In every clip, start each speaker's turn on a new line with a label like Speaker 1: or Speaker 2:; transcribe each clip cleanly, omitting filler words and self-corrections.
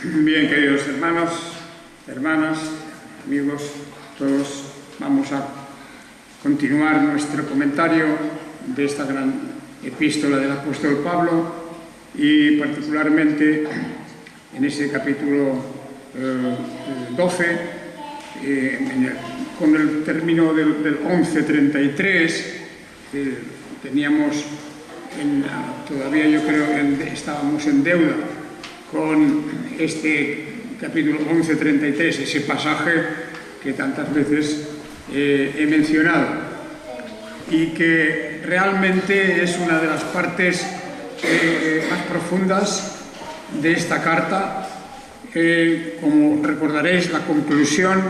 Speaker 1: Bien, queridos hermanos, hermanas, amigos, todos, vamos a continuar nuestro comentario de esta gran epístola del apóstol Pablo y particularmente en ese capítulo 12, con el término del 11:33, teníamos todavía yo creo estábamos en deuda con este capítulo 11:33, ese pasaje que tantas veces he mencionado y que realmente es una de las partes más profundas de esta carta. Como recordaréis, la conclusión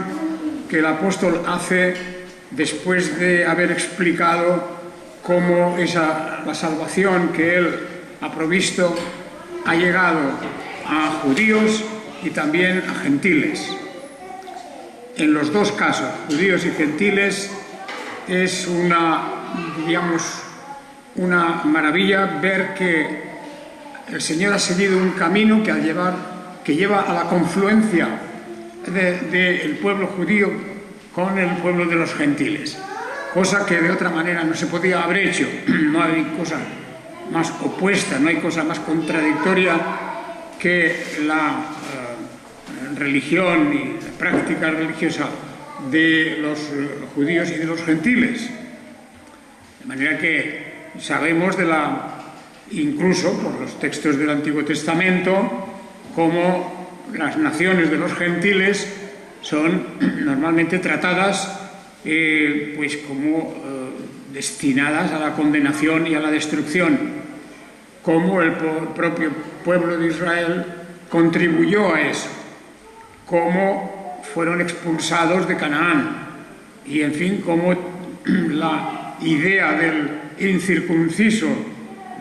Speaker 1: que el apóstol hace después de haber explicado cómo la salvación que él ha provisto ha llegado a judíos y también a gentiles. En los dos casos, judíos y gentiles, es una maravilla ver que el Señor ha seguido un camino que lleva a la confluencia del pueblo judío con el pueblo de los gentiles, cosa que de otra manera no se podía haber hecho. No hay cosa más opuesta, no hay cosa más contradictoria que la religión y la práctica religiosa de los judíos y de los gentiles. De manera que sabemos incluso por los textos del Antiguo Testamento, cómo las naciones de los gentiles son normalmente tratadas como destinadas a la condenación y a la destrucción, cómo el propio pueblo de Israel contribuyó a eso, cómo fueron expulsados de Canaán y, en fin, cómo la idea del incircunciso,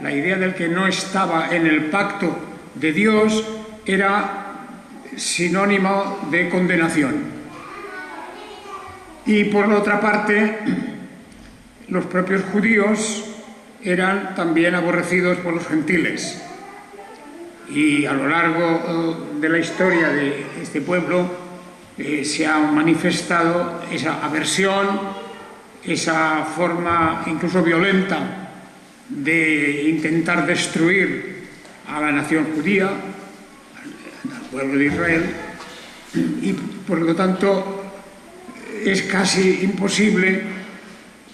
Speaker 1: la idea del que no estaba en el pacto de Dios, era sinónimo de condenación. Y por la otra parte, los propios judíos eran también aborrecidos por los gentiles. Y a lo largo de la historia de este pueblo se ha manifestado esa aversión, esa forma incluso violenta de intentar destruir a la nación judía, al pueblo de Israel, y por lo tanto es casi imposible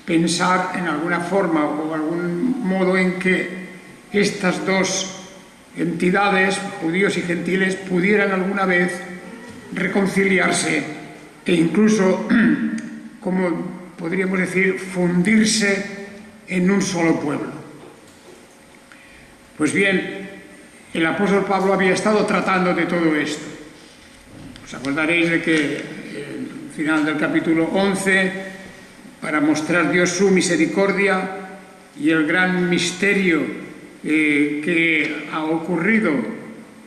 Speaker 1: pensar en alguna forma o algún modo en que estas dos entidades, judíos y gentiles, pudieran alguna vez reconciliarse e incluso, como podríamos decir, fundirse en un solo pueblo. Pues bien, el apóstol Pablo había estado tratando de todo esto. Os acordaréis de que al final del capítulo 11, para mostrar Dios su misericordia y el gran misterio que ha ocurrido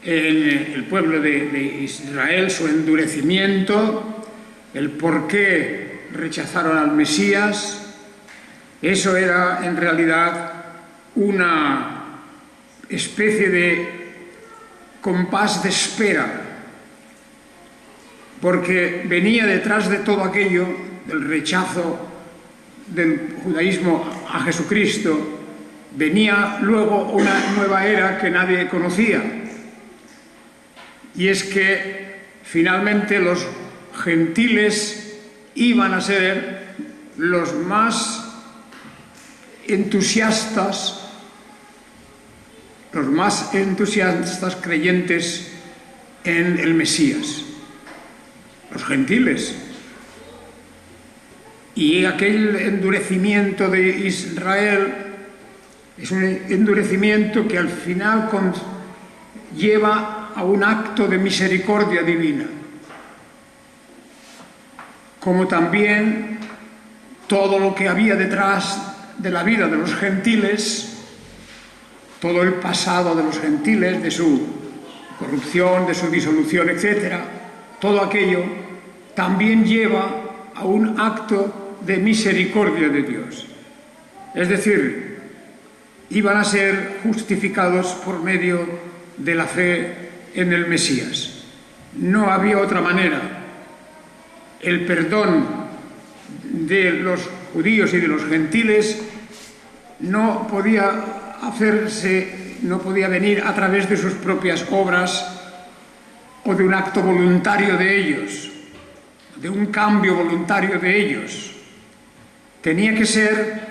Speaker 1: en el pueblo de Israel, su endurecimiento, el por qué rechazaron al Mesías, eso era en realidad una especie de compás de espera, porque venía detrás de todo aquello, del rechazo del judaísmo a Jesucristo, venía luego una nueva era que nadie conocía, y es que finalmente los gentiles iban a ser los más entusiastas creyentes en el Mesías, los gentiles. Y aquel endurecimiento de Israel es un endurecimiento que al final lleva a un acto de misericordia divina, como también todo lo que había detrás de la vida de los gentiles, todo el pasado de los gentiles, de su corrupción, de su disolución, etc., todo aquello también lleva a un acto de misericordia de Dios. Es decir, iban a ser justificados por medio de la fe en el Mesías. No había otra manera. El perdón de los judíos y de los gentiles no podía hacerse, no podía venir a través de sus propias obras o de un acto voluntario de ellos, de un cambio voluntario de ellos. Tenía que ser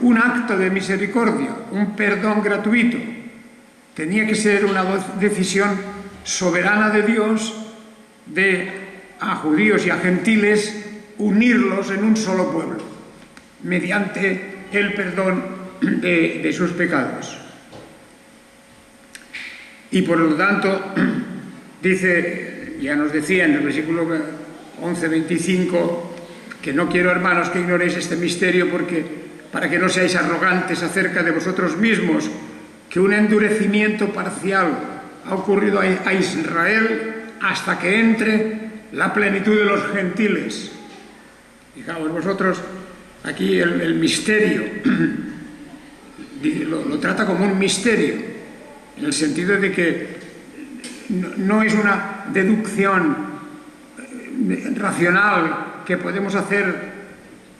Speaker 1: un acto de misericordia, un perdón gratuito. Tenía que ser una decisión soberana de Dios de a judíos y a gentiles unirlos en un solo pueblo, mediante el perdón de sus pecados. Y por lo tanto, dice, ya nos decía en el versículo 11-25, que no quiero, hermanos, que ignoréis este misterio, porque para que no seáis arrogantes acerca de vosotros mismos, que un endurecimiento parcial ha ocurrido a Israel hasta que entre la plenitud de los gentiles. Fijaos vosotros, aquí el misterio lo trata como un misterio, en el sentido de que no es una deducción racional que podemos hacer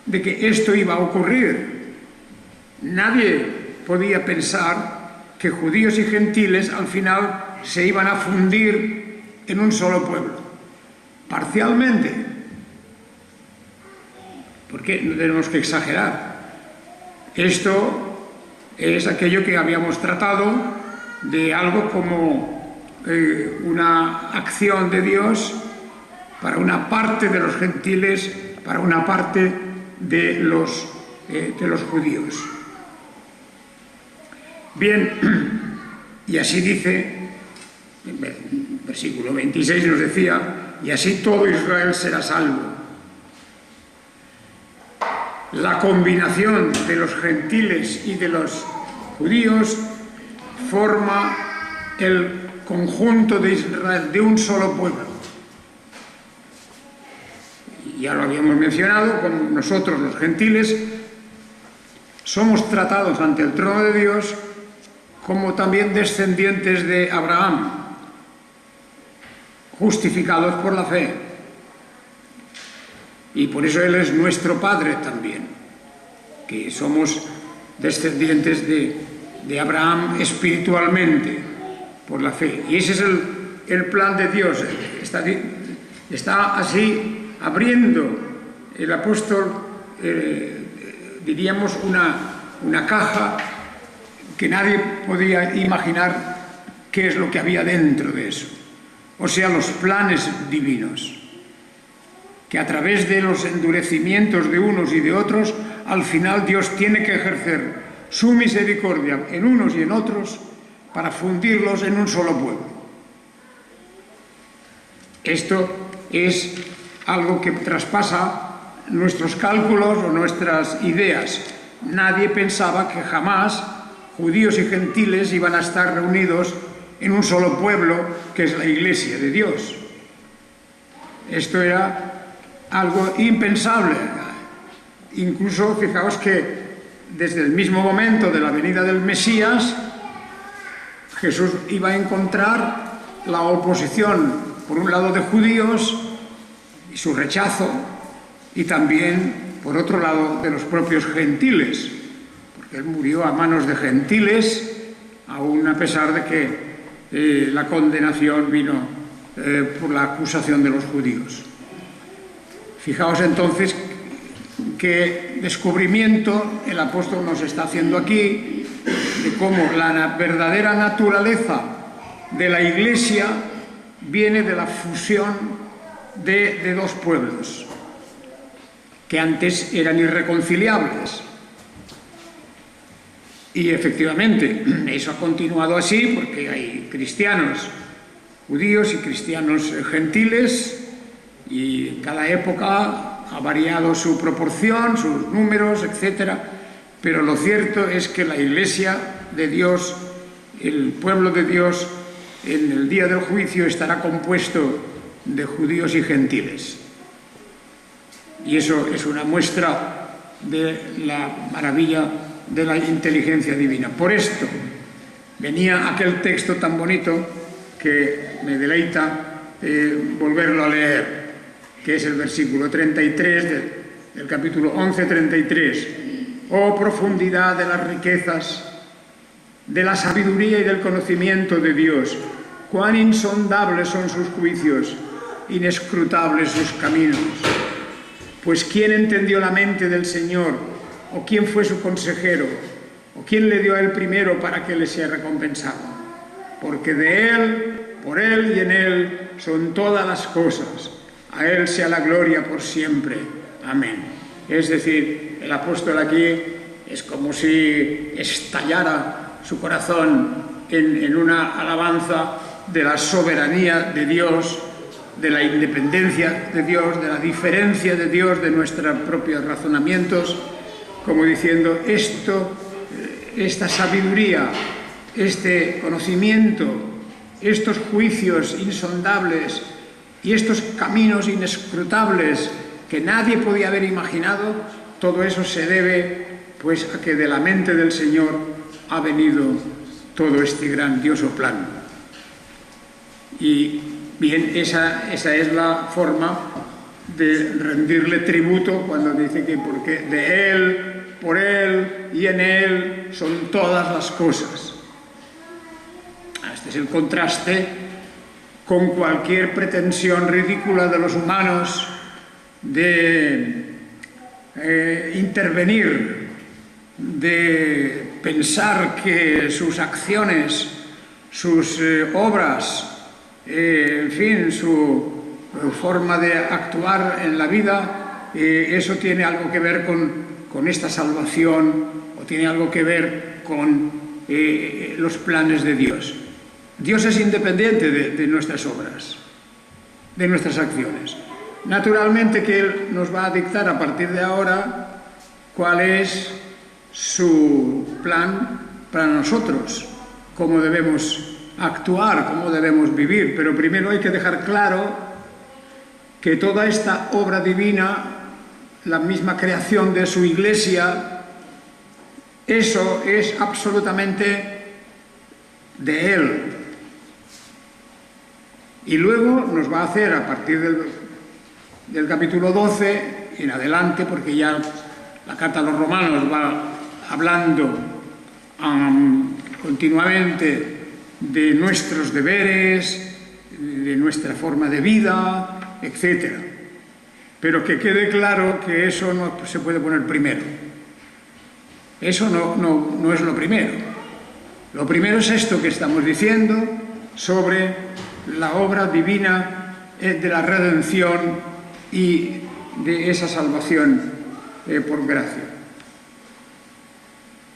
Speaker 1: de que esto iba a ocurrir. Nadie podía pensar que judíos y gentiles al final se iban a fundir en un solo pueblo, parcialmente, porque no tenemos que exagerar. Esto es aquello que habíamos tratado de algo como una acción de Dios para una parte de los gentiles, para una parte de los judíos. Bien, y así dice, en versículo 26 nos decía, y así todo Israel será salvo. La combinación de los gentiles y de los judíos forma el conjunto de Israel, de un solo pueblo. Ya lo habíamos mencionado, como nosotros los gentiles somos tratados ante el trono de Dios como también descendientes de Abraham, justificados por la fe. Y por eso Él es nuestro Padre también, que somos descendientes de Abraham espiritualmente, por la fe. Y ese es el plan de Dios. Está así abriendo el apóstol, diríamos, una caja que nadie podía imaginar qué es lo que había dentro de eso. O sea, los planes divinos, que a través de los endurecimientos de unos y de otros, al final Dios tiene que ejercer su misericordia en unos y en otros para fundirlos en un solo pueblo. Esto es algo que traspasa nuestros cálculos o nuestras ideas. Nadie pensaba que jamás judíos y gentiles iban a estar reunidos en un solo pueblo, que es la Iglesia de Dios. Esto era algo impensable. Incluso, fijaos que desde el mismo momento de la venida del Mesías, Jesús iba a encontrar la oposición, por un lado, de judíos y su rechazo, y también, por otro lado, de los propios gentiles, porque Él murió a manos de gentiles, aún a pesar de que la condenación vino por la acusación de los judíos. Fijaos entonces qué descubrimiento el apóstol nos está haciendo aquí de cómo la verdadera naturaleza de la Iglesia viene de la fusión de dos pueblos que antes eran irreconciliables. Y efectivamente, eso ha continuado así porque hay cristianos judíos y cristianos gentiles, y en cada época ha variado su proporción, sus números, etc. Pero lo cierto es que la Iglesia de Dios, el pueblo de Dios, en el día del juicio estará compuesto de judíos y gentiles. Y eso es una muestra de la maravilla de la inteligencia divina. Por esto venía aquel texto tan bonito que me deleita volverlo a leer, que es el versículo 33 del capítulo 11, 33. Oh profundidad de las riquezas, de la sabiduría y del conocimiento de Dios, cuán insondables son sus juicios, inescrutables sus caminos. Pues ¿quién entendió la mente del Señor? ¿O quién fue su consejero? ¿O quién le dio a él primero para que le sea recompensado? Porque de él, por él y en él son todas las cosas. A él sea la gloria por siempre. Amén. Es decir, el apóstol aquí es como si estallara su corazón en una alabanza de la soberanía de Dios, de la independencia de Dios, de la diferencia de Dios de nuestros propios razonamientos, como diciendo esta sabiduría, este conocimiento, estos juicios insondables y estos caminos inescrutables que nadie podía haber imaginado, todo eso se debe pues a que de la mente del Señor ha venido todo este grandioso plan. Y bien, esa es la forma de rendirle tributo cuando dice que porque de él, por él y en él son todas las cosas. Este es el contraste con cualquier pretensión ridícula de los humanos de intervenir, de pensar que sus acciones, sus obras, en fin, su forma de actuar en la vida, eso tiene algo que ver con esta salvación o tiene algo que ver con los planes de Dios. Dios es independiente de nuestras obras, de nuestras acciones. Naturalmente que Él nos va a dictar a partir de ahora cuál es su plan para nosotros, cómo debemos actuar, cómo debemos vivir, pero primero hay que dejar claro que toda esta obra divina, la misma creación de su Iglesia, eso es absolutamente de Él. Y luego nos va a hacer, a partir del capítulo 12 en adelante, porque ya la carta a los romanos va hablando continuamente de nuestros deberes, de nuestra forma de vida, etc. Pero que quede claro que eso no se puede poner primero. Eso no es lo primero. Lo primero es esto que estamos diciendo sobre la obra divina de la redención y de esa salvación por gracia.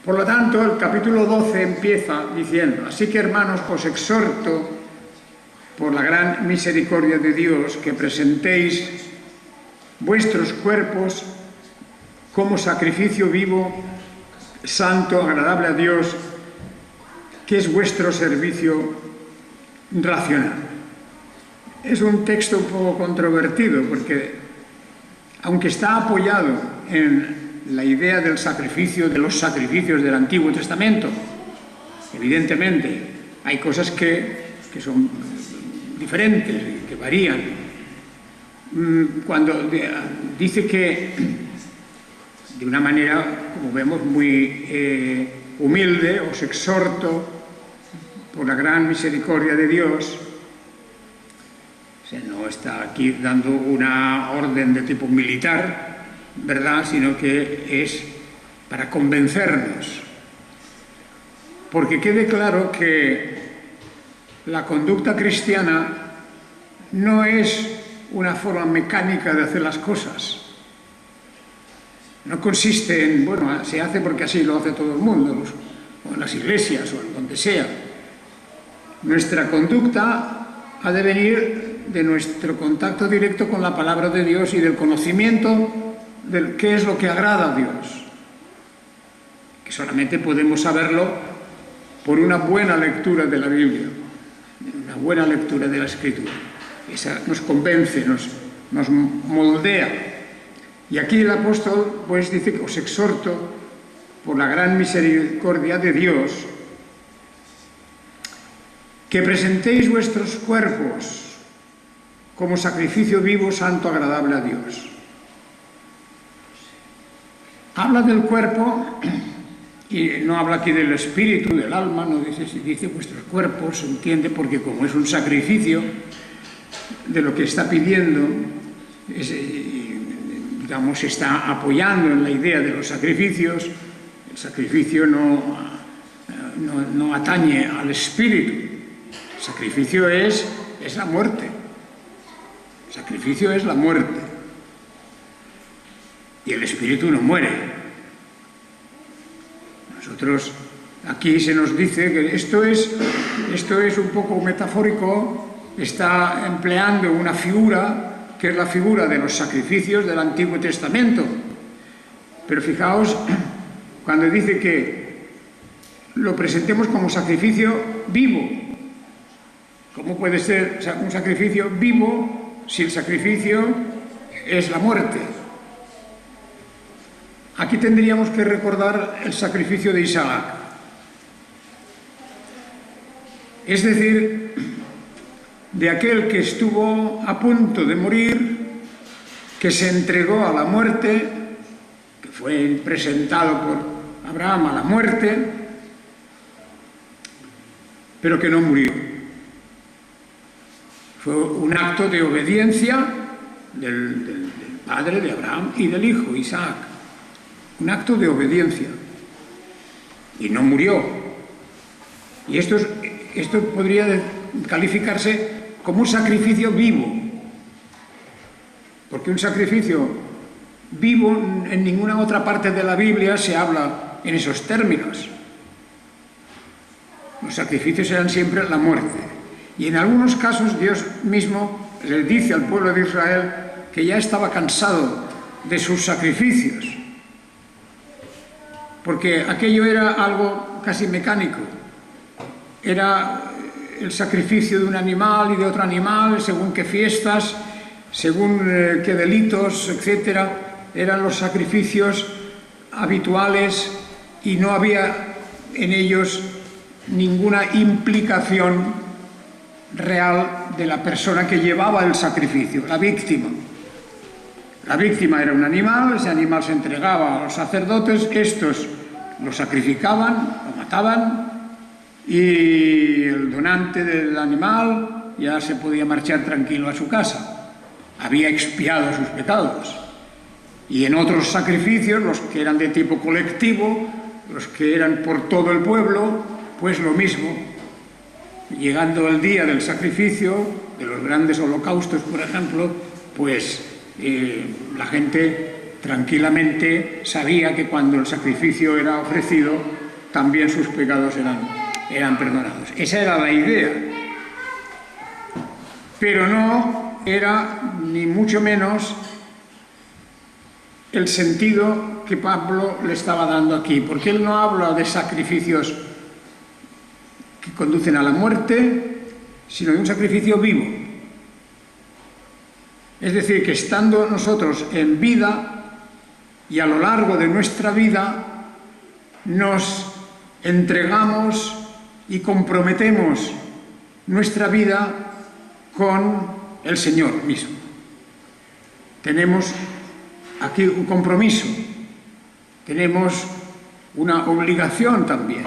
Speaker 1: Por lo tanto, el capítulo 12 empieza diciendo: así que, hermanos, os exhorto por la gran misericordia de Dios que presentéis vuestros cuerpos como sacrificio vivo, santo, agradable a Dios, que es vuestro servicio racional. Es un texto un poco controvertido porque, aunque está apoyado en la idea del sacrificio, de los sacrificios del Antiguo Testamento, evidentemente hay cosas que son diferentes, que varían. Cuando dice que, de una manera, como vemos, muy humilde, os exhorto por la gran misericordia de Dios, o sea, no está aquí dando una orden de tipo militar, ¿verdad?, sino que es para convencernos. Porque quede claro que la conducta cristiana no es una forma mecánica de hacer las cosas. No consiste en, bueno, se hace porque así lo hace todo el mundo, o en las iglesias, o en donde sea. Nuestra conducta ha de venir de nuestro contacto directo con la palabra de Dios y del conocimiento de qué es lo que agrada a Dios. Que solamente podemos saberlo por una buena lectura de la Biblia, una buena lectura de la Escritura. Esa nos convence, nos moldea. Y aquí el apóstol pues dice que os exhorto por la gran misericordia de Dios que presentéis vuestros cuerpos como sacrificio vivo, santo, agradable a Dios. Habla del cuerpo y no habla aquí del espíritu, del alma, no dice, si dice vuestros cuerpos, se entiende, porque como es un sacrificio de lo que está pidiendo, digamos, está apoyando en la idea de los sacrificios. El sacrificio no atañe al espíritu. El sacrificio es la muerte. El sacrificio es la muerte. Y el espíritu no muere. Nosotros, aquí se nos dice que esto es un poco metafórico, está empleando una figura que es la figura de los sacrificios del Antiguo Testamento. Pero fijaos, cuando dice que lo presentemos como sacrificio vivo. ¿Cómo puede ser un sacrificio vivo si el sacrificio es la muerte? Aquí tendríamos que recordar el sacrificio de Isaac. Es decir, de aquel que estuvo a punto de morir, que se entregó a la muerte, que fue presentado por Abraham a la muerte, pero que no murió. Fue un acto de obediencia del padre de Abraham y del hijo, Isaac. Un acto de obediencia. Y no murió. Y esto podría calificarse como un sacrificio vivo. Porque un sacrificio vivo, en ninguna otra parte de la Biblia se habla en esos términos. Los sacrificios eran siempre la muerte. Y en algunos casos Dios mismo le dice al pueblo de Israel que ya estaba cansado de sus sacrificios. Porque aquello era algo casi mecánico. Era el sacrificio de un animal y de otro animal, según qué fiestas, según qué delitos, etc. Eran los sacrificios habituales y no había en ellos ninguna implicación real de la persona que llevaba el sacrificio, la víctima. La víctima era un animal, ese animal se entregaba a los sacerdotes, estos lo sacrificaban, lo mataban, y el donante del animal ya se podía marchar tranquilo a su casa. Había expiado sus pecados. Y en otros sacrificios, los que eran de tipo colectivo, los que eran por todo el pueblo, pues lo mismo. Llegando el día del sacrificio, de los grandes holocaustos, por ejemplo, pues la gente tranquilamente sabía que cuando el sacrificio era ofrecido, también sus pecados eran perdonados. Esa era la idea. Pero no era ni mucho menos el sentido que Pablo le estaba dando aquí, porque él no habla de sacrificios que conducen a la muerte, sino de un sacrificio vivo. Es decir, que estando nosotros en vida y a lo largo de nuestra vida nos entregamos y comprometemos nuestra vida con el Señor mismo. Tenemos aquí un compromiso, tenemos una obligación también.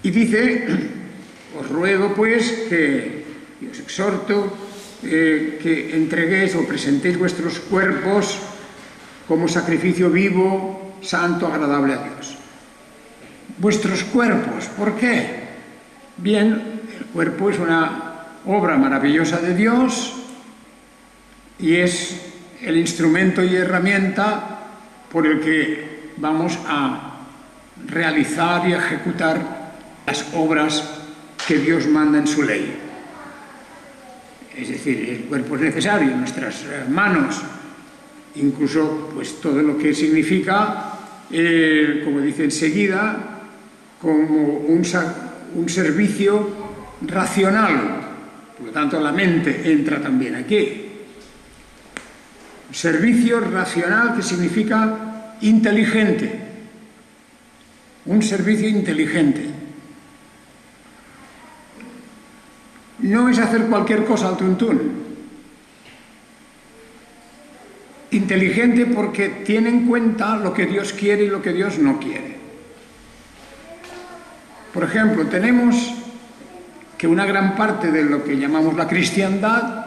Speaker 1: Y dice, os ruego pues y os exhorto que entreguéis o presentéis vuestros cuerpos como sacrificio vivo, santo, agradable a Dios. Vuestros cuerpos, ¿por qué? Bien, el cuerpo es una obra maravillosa de Dios y es el instrumento y herramienta por el que vamos a realizar y ejecutar las obras que Dios manda en su ley. Es decir, el cuerpo es necesario, nuestras manos, incluso pues todo lo que significa, como dice enseguida, como un servicio racional. Por lo tanto, la mente entra también aquí. Servicio racional, que significa inteligente. Un servicio inteligente. no es hacer cualquier cosa al tuntún. Inteligente porque tiene en cuenta lo que Dios quiere y lo que Dios no quiere. Por ejemplo, tenemos que una gran parte de lo que llamamos la cristiandad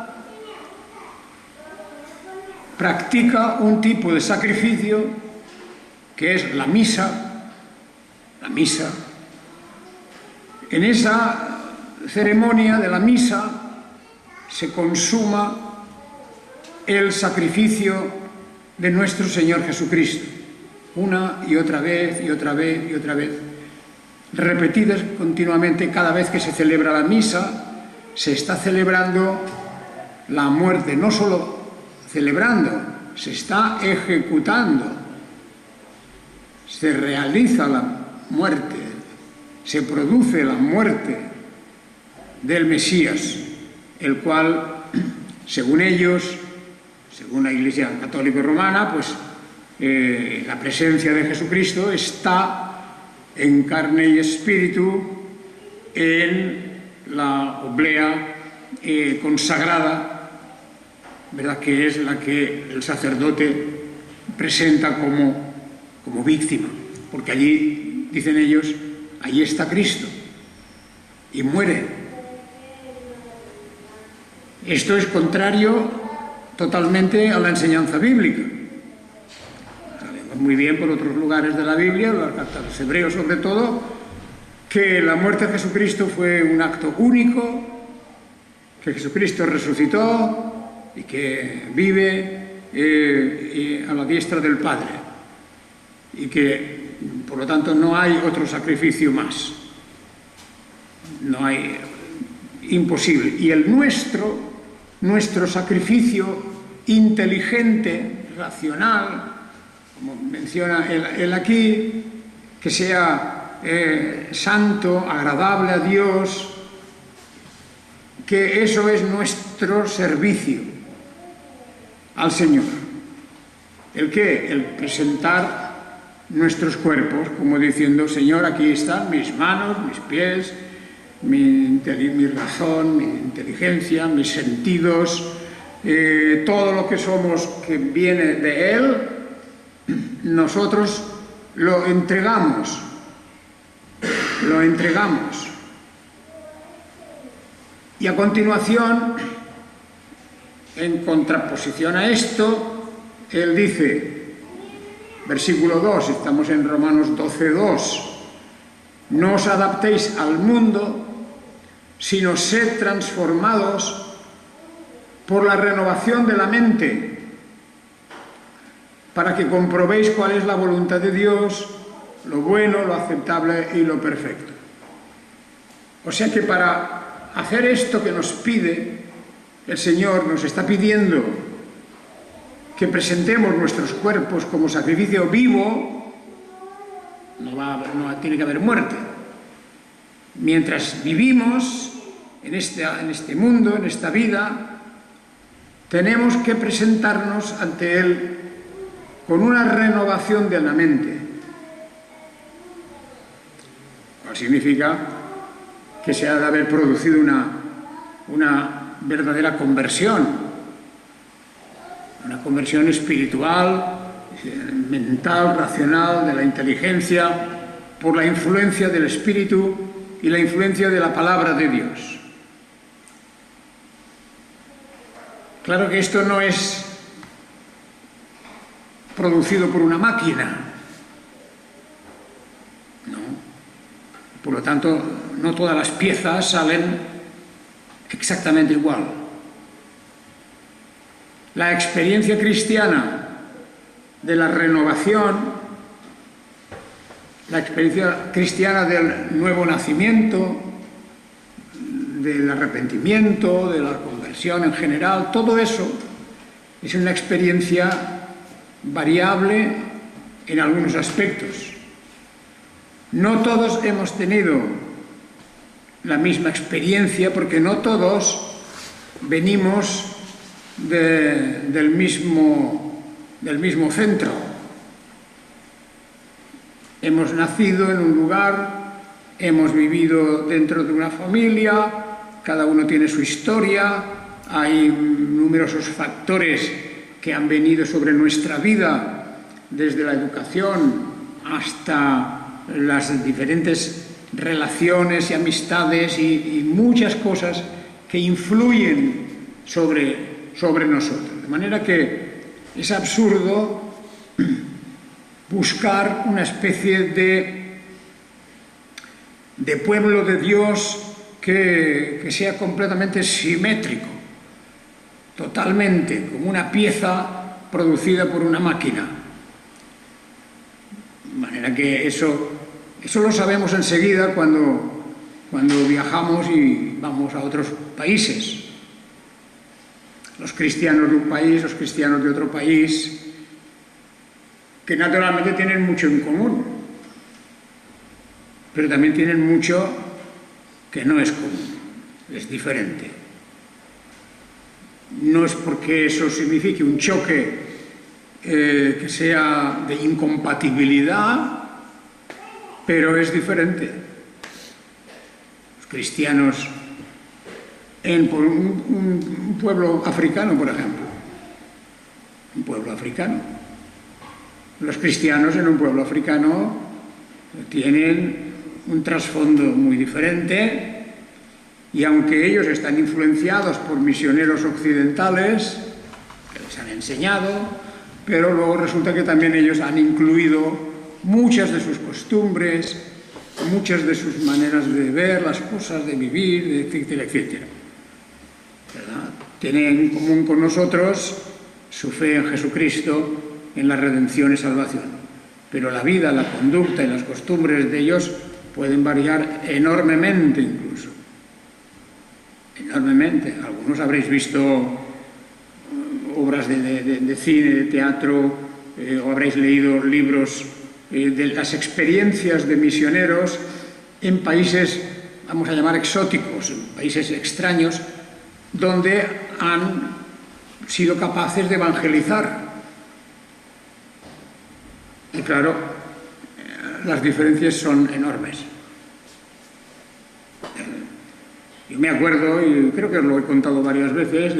Speaker 1: practica un tipo de sacrificio que es la misa. La misa. En esa ceremonia de la misa se consuma el sacrificio de nuestro Señor Jesucristo, una y otra vez y otra vez y otra vez, repetidas continuamente. Cada vez que se celebra la misa, se está celebrando la muerte, no solo celebrando, se está ejecutando, se realiza la muerte, se produce la muerte del Mesías, el cual, según ellos, según la Iglesia Católica Romana, pues la presencia de Jesucristo está en carne y espíritu en la oblea consagrada, ¿verdad?, que es la que el sacerdote presenta como víctima, porque allí, dicen ellos, allí está Cristo y muere. Esto es contrario totalmente a la enseñanza bíblica. Sabemos muy bien por otros lugares de la Biblia, la carta de los Hebreos sobre todo, que la muerte de Jesucristo fue un acto único, que Jesucristo resucitó y que vive a la diestra del Padre, y que por lo tanto no hay otro sacrificio más, no hay, imposible. Y el nuestro sacrificio inteligente, racional, como menciona él aquí, que sea santo, agradable a Dios, que eso es nuestro servicio al Señor. ¿El qué? El presentar nuestros cuerpos, como diciendo: Señor, aquí están mis manos, mis pies, mi razón, mi inteligencia, mis sentidos, todo lo que somos que viene de Él, nosotros lo entregamos. Y a continuación, en contraposición a esto, Él dice, versículo 2, estamos en Romanos 12:2, no os adaptéis al mundo, sino sed transformados por la renovación de la mente, para que comprobéis cuál es la voluntad de Dios, lo bueno, lo aceptable y lo perfecto. O sea que para hacer esto que nos pide, el Señor nos está pidiendo que presentemos nuestros cuerpos como sacrificio vivo. No tiene que haber muerte. Mientras vivimos en este mundo, en esta vida, tenemos que presentarnos ante Él con una renovación de la mente. Lo significa que se ha de haber producido una verdadera conversión, una conversión espiritual, mental, racional, de la inteligencia, por la influencia del Espíritu y la influencia de la palabra de Dios. Claro que esto no es producido por una máquina, no. Por lo tanto, no todas las piezas salen exactamente igual. La experiencia cristiana de la renovación, la experiencia cristiana del nuevo nacimiento, del arrepentimiento, de la conversión en general, todo eso es una experiencia variable en algunos aspectos. No todos hemos tenido la misma experiencia, porque no todos venimos del mismo centro. Hemos nacido en un lugar, hemos vivido dentro de una familia, cada uno tiene su historia, hay numerosos factores que han venido sobre nuestra vida, desde la educación hasta las diferentes relaciones y amistades y muchas cosas que influyen sobre nosotros. De manera que es absurdo buscar una especie de pueblo de Dios que sea completamente simétrico, totalmente, como una pieza producida por una máquina. De manera que eso lo sabemos enseguida cuando viajamos y vamos a otros países. Los cristianos de un país, los cristianos de otro país, que naturalmente tienen mucho en común, pero también tienen mucho que no es común, es diferente. No es porque eso signifique un choque que sea de incompatibilidad, pero es diferente. Los cristianos en un pueblo africano, por ejemplo, un pueblo africano. Los cristianos en un pueblo africano tienen un trasfondo muy diferente y aunque ellos están influenciados por misioneros occidentales que les han enseñado, pero luego resulta que también ellos han incluido muchas de sus costumbres, muchas de sus maneras de ver las cosas, de vivir, etcétera, etcétera. ¿Verdad? Tienen en común con nosotros su fe en Jesucristo, en la redención y salvación. Pero la vida, la conducta y las costumbres de ellos pueden variar enormemente incluso. Enormemente. Algunos habréis visto obras de cine, de teatro, o habréis leído libros de las experiencias de misioneros en países, vamos a llamar exóticos, en países extraños, donde han sido capaces de evangelizar. Y claro, las diferencias son enormes. Yo me acuerdo, y creo que os lo he contado varias veces,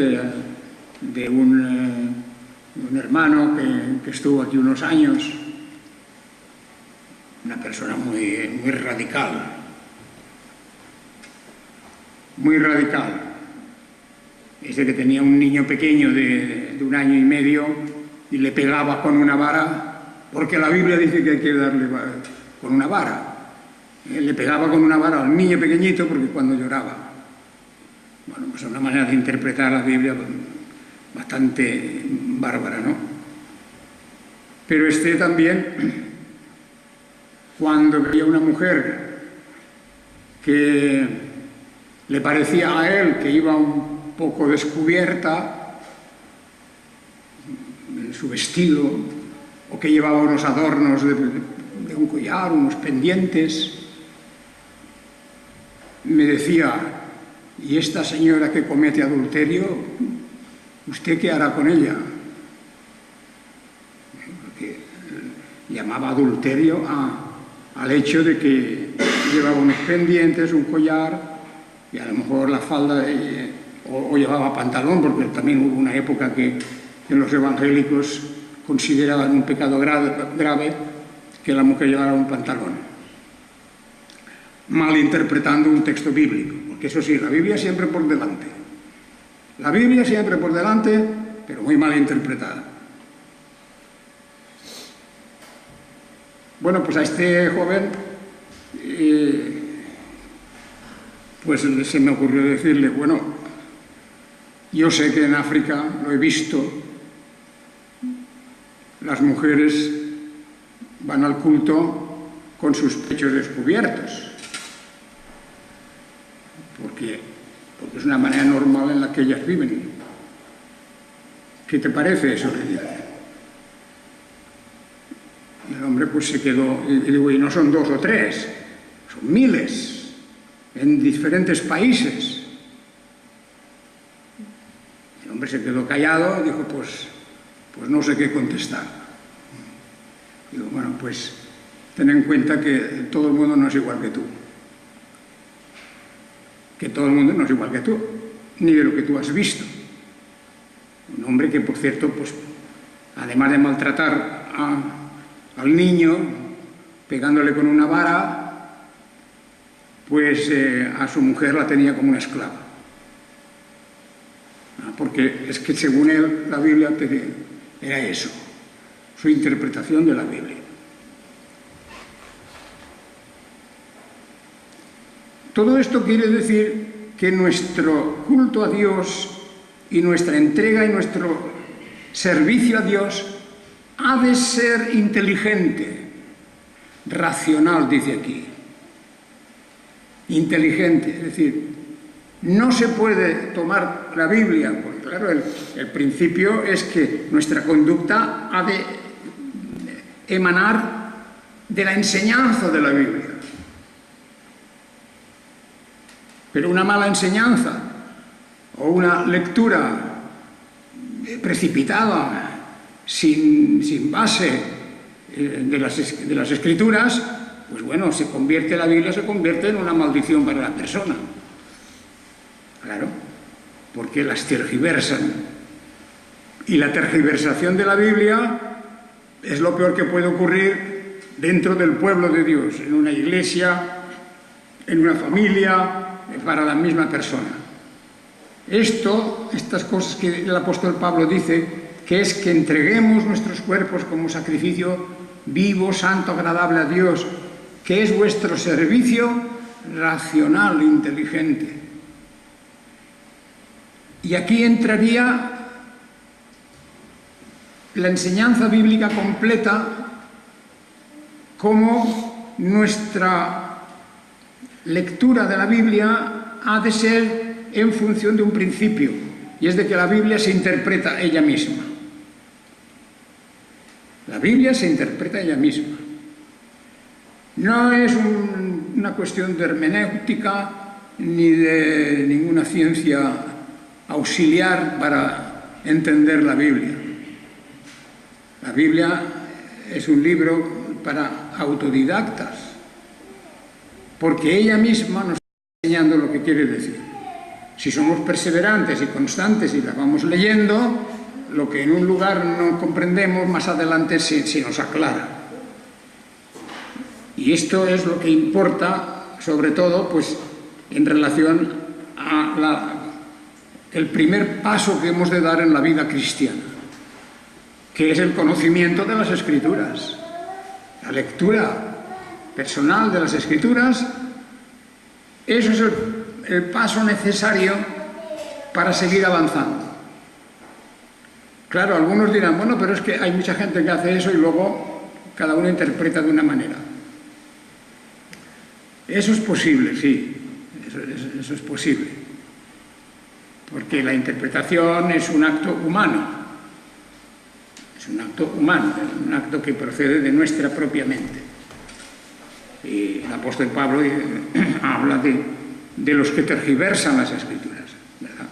Speaker 1: de un hermano que estuvo aquí unos años, una persona muy radical, muy radical. Dice que tenía un niño pequeño de 1 año y medio y le pegaba con una vara, porque la Biblia dice que hay que darle con una vara. Le pegaba con una vara al niño pequeñito porque cuando lloraba. Bueno, pues es una manera de interpretar la Biblia bastante bárbara, ¿no? Pero también, cuando veía una mujer que le parecía a él que iba un poco descubierta en su vestido, o que llevaba unos adornos de un collar, unos pendientes, me decía: ¿y esta señora que comete adulterio, usted qué hará con ella? Porque llamaba adulterio al hecho de que llevaba unos pendientes, un collar, y a lo mejor la falda, o llevaba pantalón, porque también hubo una época que los evangélicos consideraban un pecado grave que la mujer llevara un pantalón, malinterpretando un texto bíblico, porque eso sí, la Biblia siempre por delante. La Biblia siempre por delante, pero muy mal interpretada. Bueno, pues a este joven, pues se me ocurrió decirle: bueno, yo sé que en África, lo he visto, las mujeres van al culto con sus pechos descubiertos, porque es una manera normal en la que ellas viven. ¿Qué te parece eso? Le dije. Y el hombre pues se quedó, y digo: y no son 2 o 3, son miles, en diferentes países. El hombre se quedó callado y dijo: pues no sé qué contestar. Digo: bueno, pues ten en cuenta que todo el mundo no es igual que tú. que todo el mundo no es igual que tú, ni de lo que tú has visto. Un hombre que, por cierto, pues, además de maltratar al niño, pegándole con una vara, pues a su mujer la tenía como una esclava. Porque es que según él, la Biblia era eso, su interpretación de la Biblia. Todo esto quiere decir que nuestro culto a Dios y nuestra entrega y nuestro servicio a Dios ha de ser inteligente, racional, dice aquí. Inteligente, es decir, no se puede tomar la Biblia, porque claro, el principio es que nuestra conducta ha de emanar de la enseñanza de la Biblia. Pero una mala enseñanza o una lectura precipitada, sin base de las Escrituras, pues bueno, la Biblia se convierte en una maldición para la persona. Claro, porque las tergiversan. Y la tergiversación de la Biblia es lo peor que puede ocurrir dentro del pueblo de Dios, en una iglesia, en una familia, para la misma persona. Estas cosas que el apóstol Pablo dice, que es que entreguemos nuestros cuerpos como sacrificio vivo, santo, agradable a Dios, que es vuestro servicio racional, inteligente. Y aquí entraría la enseñanza bíblica completa como nuestra lectura de la Biblia ha de ser en función de un principio, y es de que la Biblia se interpreta ella misma. La Biblia se interpreta ella misma. No es una cuestión de hermenéutica ni de ninguna ciencia auxiliar para entender la Biblia. La Biblia es un libro para autodidactas, porque ella misma nos está enseñando lo que quiere decir. Si somos perseverantes y constantes y la vamos leyendo, lo que en un lugar no comprendemos, más adelante se nos aclara. Y esto es lo que importa, sobre todo, pues, en relación a el primer paso que hemos de dar en la vida cristiana, que es el conocimiento de las Escrituras, la lectura personal de las Escrituras. Eso es el paso necesario para seguir avanzando. Claro, algunos dirán, bueno, pero es que hay mucha gente que hace eso y luego cada uno interpreta de una manera. Eso es posible, sí, eso es posible. Porque la interpretación es un acto humano. Es un acto humano, un acto que procede de nuestra propia mente. Y el apóstol Pablo habla de los que tergiversan las Escrituras, ¿verdad?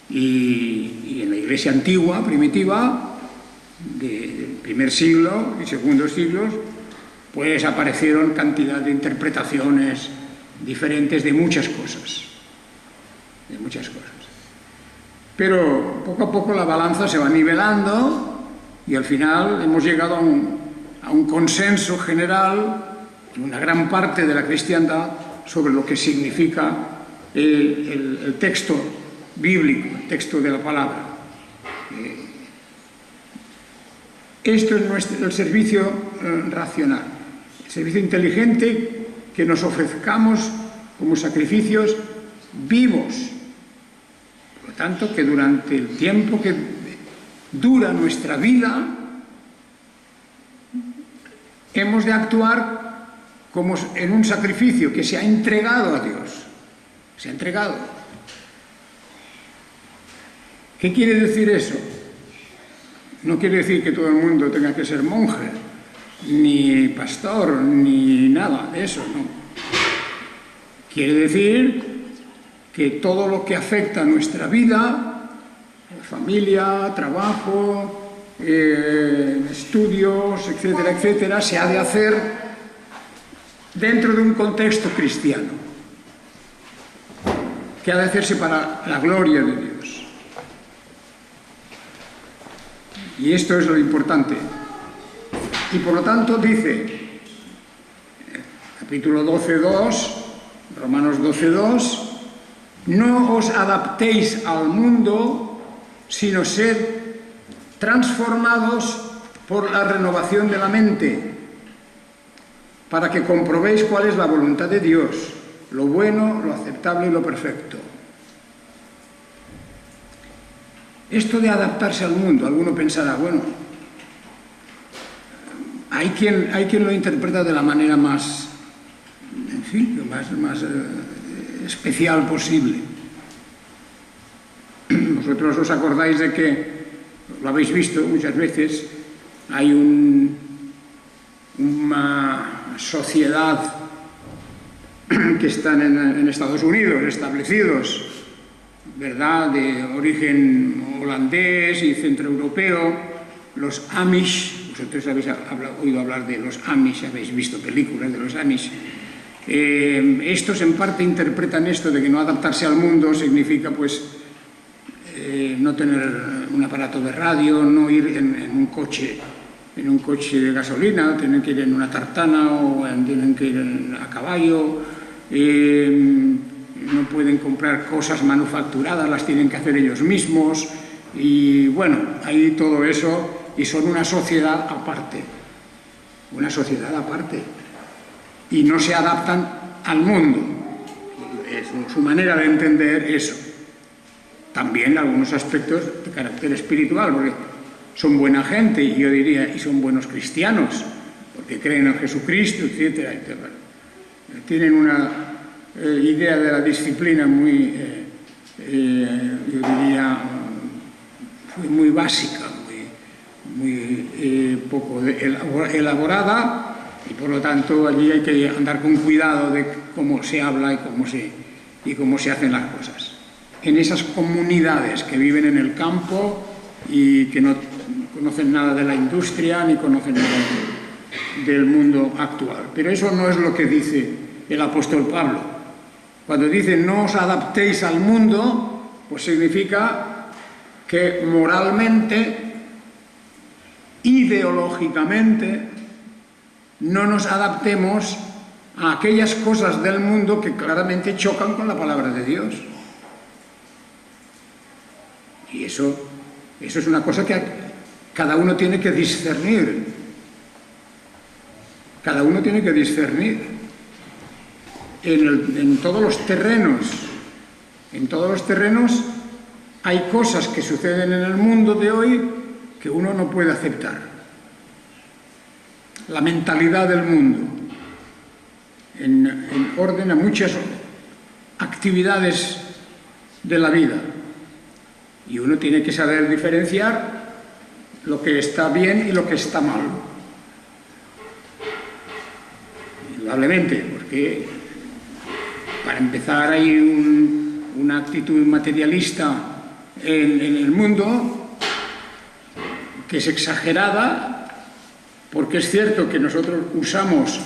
Speaker 1: Y en la iglesia antigua, primitiva, del primer siglo y segundo siglos, pues aparecieron cantidad de interpretaciones diferentes de muchas cosas. De muchas cosas. Pero poco a poco la balanza se va nivelando y al final hemos llegado a un consenso general en una gran parte de la cristiandad sobre lo que significa el texto bíblico, el texto de la palabra. Esto es el servicio racional, el servicio inteligente que nos ofrezcamos como sacrificios vivos. Por lo tanto, que durante el tiempo que dura nuestra vida, hemos de actuar como en un sacrificio que se ha entregado a Dios. Se ha entregado. ¿Qué quiere decir eso? No quiere decir que todo el mundo tenga que ser monje, ni pastor, ni nada de eso, no. Quiere decir que todo lo que afecta a nuestra vida, familia, trabajo, estudios, etcétera, etcétera, se ha de hacer dentro de un contexto cristiano. que ha de hacerse para la gloria de Dios. Y esto es lo importante. Y por lo tanto dice, capítulo 12:2, Romanos 12:2, no os adaptéis al mundo, sino sed transformados por la renovación de la mente, para que comprobéis cuál es la voluntad de Dios, lo bueno, lo aceptable y lo perfecto. Esto de adaptarse al mundo, alguno pensará, bueno, hay quien lo interpreta de la manera más, en fin, más especial posible. Vosotros os acordáis de que, lo habéis visto muchas veces, hay una sociedad que están en Estados Unidos, establecidos, ¿verdad?, de origen holandés y centroeuropeo, los Amish. Vosotros habéis oído hablar de los Amish, habéis visto películas de los Amish. Estos en parte interpretan esto de que no adaptarse al mundo significa pues no tener un aparato de radio, no ir en un coche de gasolina, tienen que ir en una tartana o tienen que ir a caballo, no pueden comprar cosas manufacturadas, las tienen que hacer ellos mismos, y bueno, hay todo eso, y son una sociedad aparte, y no se adaptan al mundo. Es su manera de entender eso. También algunos aspectos de carácter espiritual, porque son buena gente, y yo diría, y son buenos cristianos, porque creen en Jesucristo, etcétera, etcétera. Tienen una idea de la disciplina muy, yo diría, muy básica, muy poco elaborada, y por lo tanto allí hay que andar con cuidado de cómo se habla y cómo se hacen las cosas. En esas comunidades que viven en el campo y que no conocen nada de la industria ni conocen nada del mundo actual. Pero eso no es lo que dice el apóstol Pablo. Cuando dice no os adaptéis al mundo, pues significa que moralmente, ideológicamente, no nos adaptemos a aquellas cosas del mundo que claramente chocan con la palabra de Dios. Y eso es una cosa que cada uno tiene que discernir. Cada uno tiene que discernir en todos los terrenos. En todos los terrenos hay cosas que suceden en el mundo de hoy que uno no puede aceptar. La mentalidad del mundo, en orden a muchas actividades de la vida. Y uno tiene que saber diferenciar lo que está bien y lo que está mal. Indudablemente, porque para empezar hay una actitud materialista en el mundo que es exagerada, porque es cierto que nosotros usamos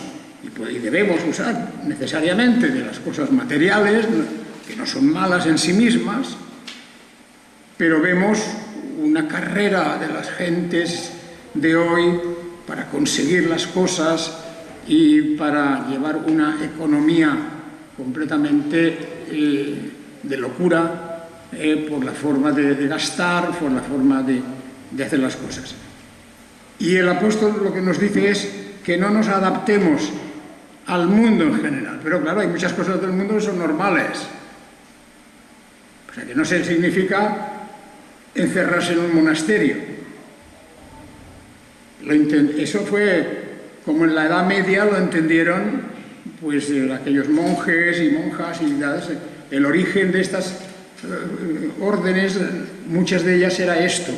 Speaker 1: y debemos usar necesariamente de las cosas materiales, que no son malas en sí mismas, pero vemos una carrera de las gentes de hoy para conseguir las cosas y para llevar una economía completamente de locura por la forma de gastar, por la forma de hacer las cosas. Y el apóstol lo que nos dice es que no nos adaptemos al mundo en general. Pero claro, hay muchas cosas del mundo que son normales. O sea, que no se significa encerrarse en un monasterio. Eso fue como en la Edad Media lo entendieron pues aquellos monjes y monjas y el origen de estas órdenes, muchas de ellas era esto,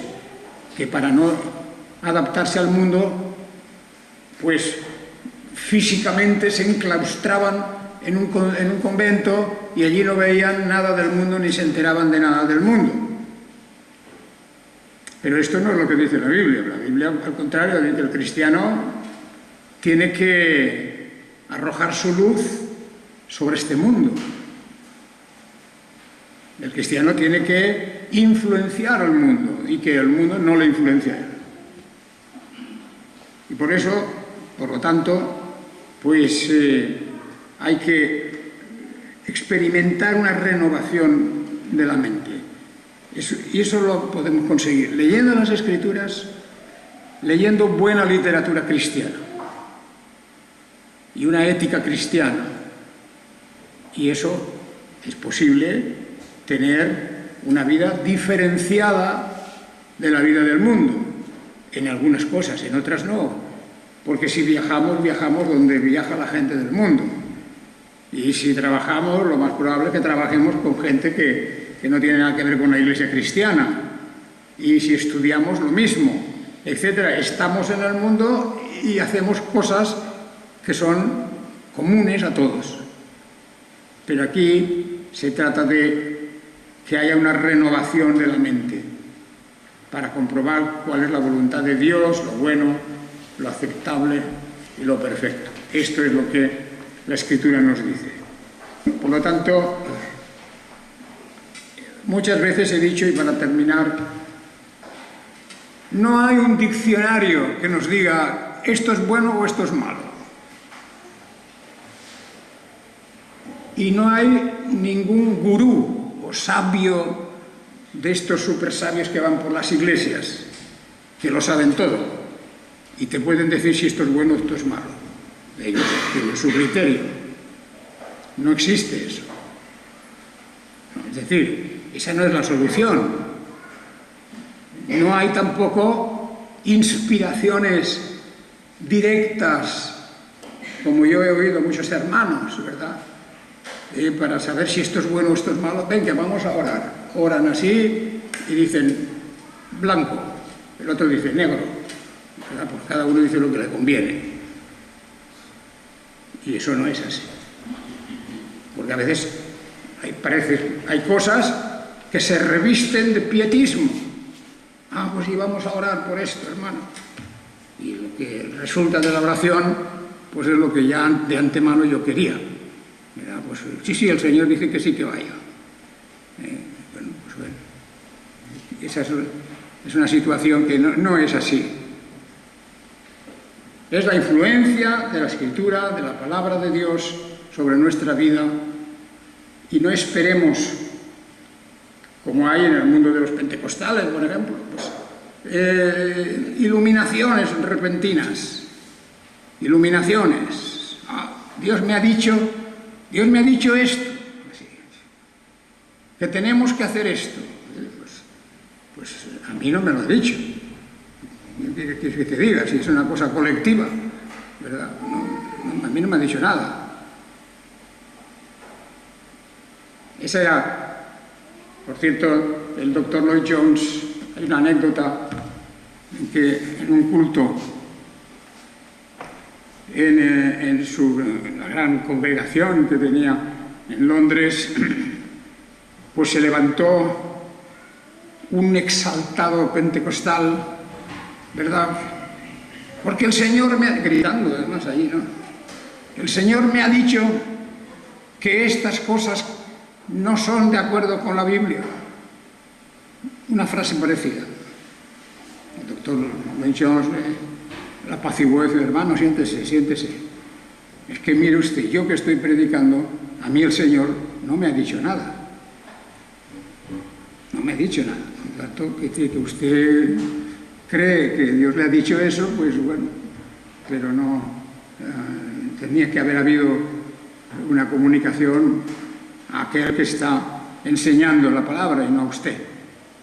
Speaker 1: que para no adaptarse al mundo, pues físicamente se enclaustraban en un convento y allí no veían nada del mundo ni se enteraban de nada del mundo. Pero esto no es lo que dice la Biblia. La Biblia, al contrario, dice que el cristiano tiene que arrojar su luz sobre este mundo. El cristiano tiene que influenciar al mundo y que el mundo no le influencia a él. Y por eso, por lo tanto, pues hay que experimentar una renovación de la mente. Y eso lo podemos conseguir leyendo las Escrituras, leyendo buena literatura cristiana y una ética cristiana. Y eso es posible tener una vida diferenciada de la vida del mundo, en algunas cosas, en otras no, porque si viajamos, viajamos donde viaja la gente del mundo, y si trabajamos, lo más probable es que trabajemos con gente que no tiene nada que ver con la Iglesia cristiana, y si estudiamos, lo mismo, etcétera. Estamos en el mundo y hacemos cosas que son comunes a todos, pero aquí se trata de que haya una renovación de la mente para comprobar cuál es la voluntad de Dios, lo bueno, lo aceptable y lo perfecto. Esto es lo que la Escritura nos dice. Por lo tanto, muchas veces he dicho, y para terminar, no hay un diccionario que nos diga esto es bueno o esto es malo. Y no hay ningún gurú o sabio de estos super sabios que van por las iglesias, que lo saben todo, y te pueden decir si esto es bueno o esto es malo. Ellos tienen su criterio. No existe eso. Es decir, esa no es la solución. No hay tampoco inspiraciones directas, como yo he oído muchos hermanos, ¿verdad? Para saber si esto es bueno o esto es malo. Venga, vamos a orar. Oran así y dicen blanco, el otro dice negro, ¿verdad? Pues cada uno dice lo que le conviene, y eso no es así, porque a veces hay cosas que se revisten de pietismo. Pues sí, vamos a orar por esto, hermano, y lo que resulta de la oración pues es lo que ya de antemano yo quería, ¿verdad? Pues sí, el Señor dice que sí, que vaya. Esa es una situación que no es así. Es la influencia de la Escritura, de la palabra de Dios sobre nuestra vida, y no esperemos, como hay en el mundo de los pentecostales, por ejemplo, pues, iluminaciones repentinas, iluminaciones. Dios me ha dicho esto, que tenemos que hacer esto. Pues a mí no me lo ha dicho. ¿Qué quieres que te diga? Si es una cosa colectiva, ¿verdad? A mí no me ha dicho nada. Esa era, por cierto, el doctor Lloyd Jones, hay una anécdota en que en un culto en la gran congregación que tenía en Londres, pues se levantó un exaltado pentecostal, ¿verdad? Porque el Señor me ha... gritando además allí, ¿no? El Señor me ha dicho que estas cosas no son de acuerdo con la Biblia. Una frase parecida. El doctor Lloyd Jones la apaciguó y dice: hermano, siéntese. Es que mire usted, yo que estoy predicando, a mí el Señor no me ha dicho nada. No me ha dicho nada. Por tanto, que usted cree que Dios le ha dicho eso, pues bueno, pero no, tenía que haber habido una comunicación a aquel que está enseñando la palabra y no a usted,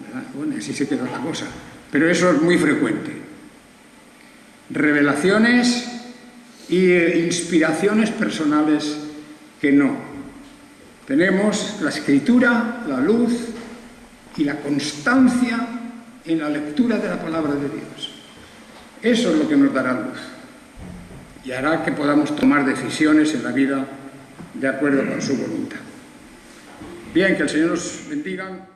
Speaker 1: ¿verdad? Bueno, así se quedó la cosa, pero eso es muy frecuente. Revelaciones e inspiraciones personales que no. Tenemos la Escritura, la luz y la constancia en la lectura de la palabra de Dios. Eso es lo que nos dará luz y hará que podamos tomar decisiones en la vida de acuerdo con su voluntad. Bien, que el Señor nos bendiga.